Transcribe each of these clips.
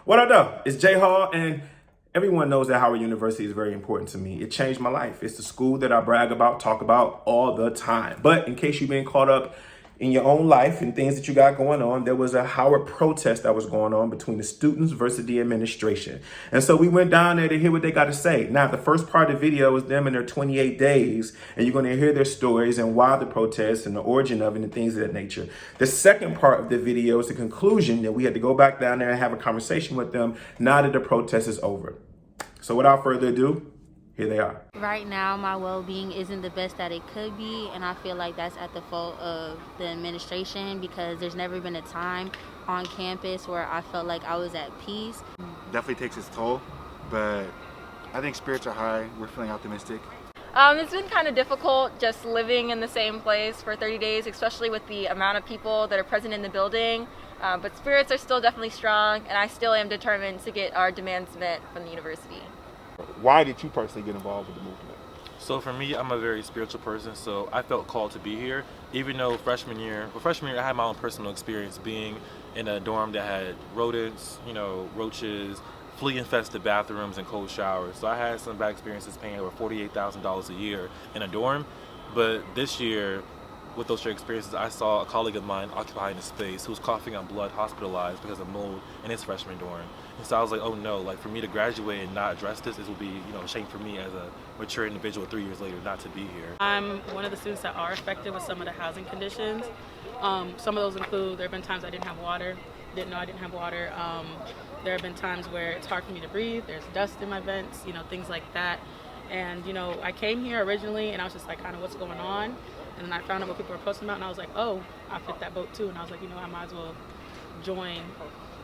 What up, though? It's Jay Hall, and everyone knows that Howard University is very important to me. It changed my life. It's the school that I brag about, talk about all the time. But in case you've been caught up in your own life and things that you got going on, there was a Howard protest that was going on between the students versus the administration. And so we went down there to hear what they got to say. Now, the first part of the video is them in their 28 days, and you're going to hear their stories and why the protests and the origin of it and things of that nature. The second part of the video is the conclusion that we had to go back down there and have a conversation with them now that the protest is over. So without further ado, here they are. Right now, my well-being isn't the best that it could be, and I feel like that's at the fault of the administration because there's never been a time on campus where I felt like I was at peace. Definitely takes its toll, but I think spirits are high. We're feeling optimistic. It's been kind of difficult just living in the same place for 30 days, especially with the amount of people that are present in the building. But spirits are still definitely strong, and I still am determined to get our demands met from the university. Why did you personally get involved with the movement? So for me, I'm a very spiritual person, so I felt called to be here. Even though freshman year I had my own personal experience being in a dorm that had rodents, roaches, flea-infested bathrooms and cold showers. So I had some bad experiences paying over $48,000 a year in a dorm. But this year, with those shared experiences, I saw a colleague of mine occupying the space who was coughing up blood, hospitalized because of mold in his freshman dorm. And so I was like, oh no, like for me to graduate and not address this will be, a shame for me as a mature individual 3 years later not to be here. I'm one of the students that are affected with some of the housing conditions. Some of those include, there have been times I didn't have water, didn't know I didn't have water. There have been times where it's hard for me to breathe, there's dust in my vents, things like that. And, I came here originally and I was just like, kind of what's going on? And then I found out what people were posting about and I was like, oh, I fit that boat too. And I was like, I might as well join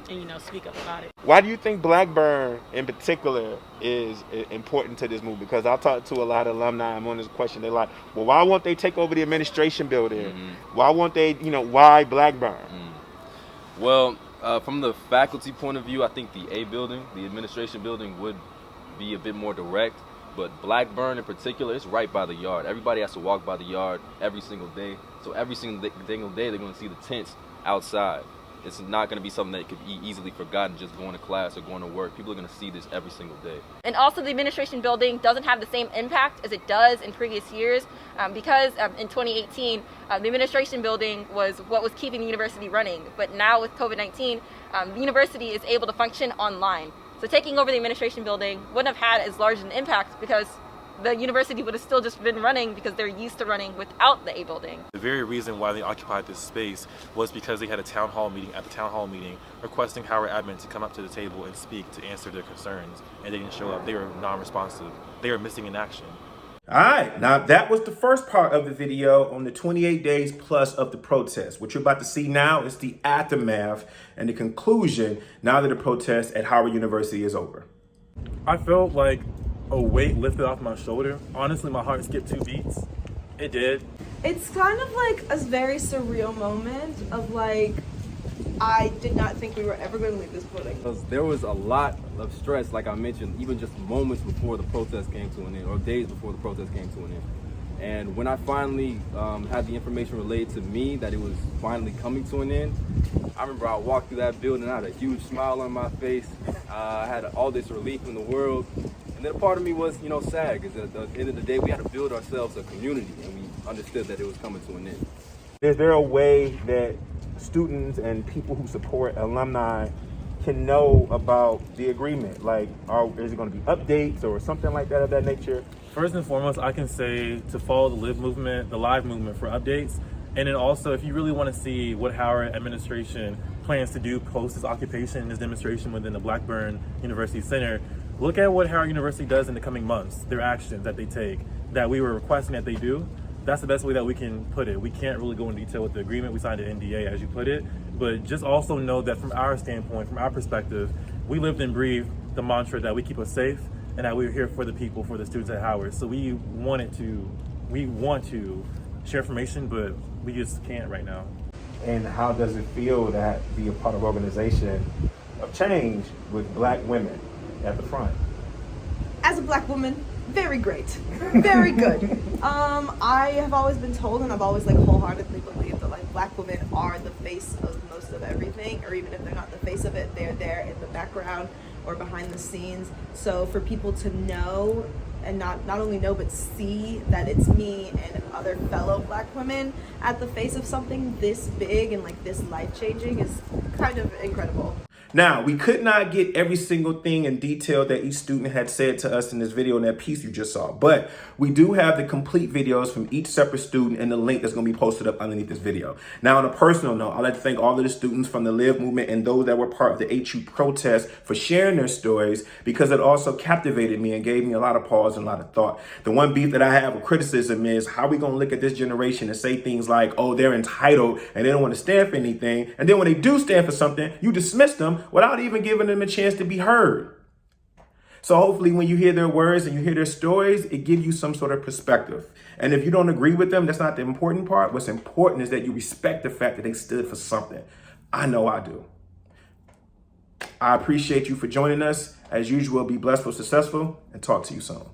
and, speak up about it. Why do you think Blackburn in particular is important to this movement? Because I talked to a lot of alumni, I'm on this question, they're like, well, why won't they take over the administration building? Mm-hmm. Why won't they, why Blackburn? Mm-hmm. Well, from the faculty point of view, I think the A building, the administration building would be a bit more direct. But Blackburn in particular, it's right by the yard. Everybody has to walk by the yard every single day. So every single day, they're going to see the tents outside. It's not going to be something that could be easily forgotten just going to class or going to work. People are going to see this every single day. And also the administration building doesn't have the same impact as it does in previous years because in 2018, the administration building was what was keeping the university running. But now with COVID-19, the university is able to function online. So taking over the administration building wouldn't have had as large an impact because the university would have still just been running because they're used to running without the A building. The very reason why they occupied this space was because they had a town hall meeting requesting Howard admin to come up to the table and speak to answer their concerns. And they didn't show up. They were non-responsive. They were missing in action. All right, now that was the first part of the video on the 28 days plus of the protest. What you're about to see now is the aftermath and the conclusion now that the protest at Howard University is over. I felt like a weight lifted off my shoulder. Honestly, my heart skipped 2 beats. It did. It's kind of like a very surreal moment of like, I did not think we were ever going to leave this building. There was a lot of stress, like I mentioned, even just moments before the protest came to an end, or days before the protest came to an end. And when I finally had the information relayed to me that it was finally coming to an end, I remember I walked through that building, I had a huge smile on my face. I had all this relief in the world. And then a part of me was, sad, because at the end of the day, we had to build ourselves a community, and we understood that it was coming to an end. Is there a way that students and people who support alumni can know about the agreement? Like, is it going to be updates or something like that of that nature? First and foremost, I can say to follow the live movement for updates. And then also, if you really want to see what Howard administration plans to do post this occupation and this demonstration within the Blackburn University Center, look at what Howard University does in the coming months, their actions that they take, that we were requesting that they do. That's the best way that we can put it. We can't really go into detail with the agreement. We signed an NDA, as you put it. But just also know that from our standpoint, from our perspective, we lived and breathed the mantra that we keep us safe and that we're here for the people, for the students at Howard. So we want to share information, but we just can't right now. And how does it feel to be a part of an organization of change with Black women at the front? As a Black woman, Very great. Very good. I have always been told, and I've always like wholeheartedly believed that like Black women are the face of most of everything, or even if they're not the face of it, they're there in the background or behind the scenes. So for people to know, and not only know but see that it's me and other fellow Black women at the face of something this big and like this life-changing is kind of incredible. Now, we could not get every single thing in detail that each student had said to us in this video in that piece you just saw, but we do have the complete videos from each separate student and the link that's going to be posted up underneath this video. Now, on a personal note, I'd like to thank all of the students from the Live movement and those that were part of the HU protest for sharing their stories, because it also captivated me and gave me a lot of pause and a lot of thought. The one beef that I have with criticism is how we going to look at this generation and say things like, oh, they're entitled and they don't want to stand for anything. And then when they do stand for something, you dismiss them without even giving them a chance to be heard. So hopefully when you hear their words and you hear their stories, it gives you some sort of perspective. And if you don't agree with them, that's not the important part. What's important is that you respect the fact that they stood for something. I know I do. I appreciate you for joining us. As usual, be blessed, for successful, and talk to you soon.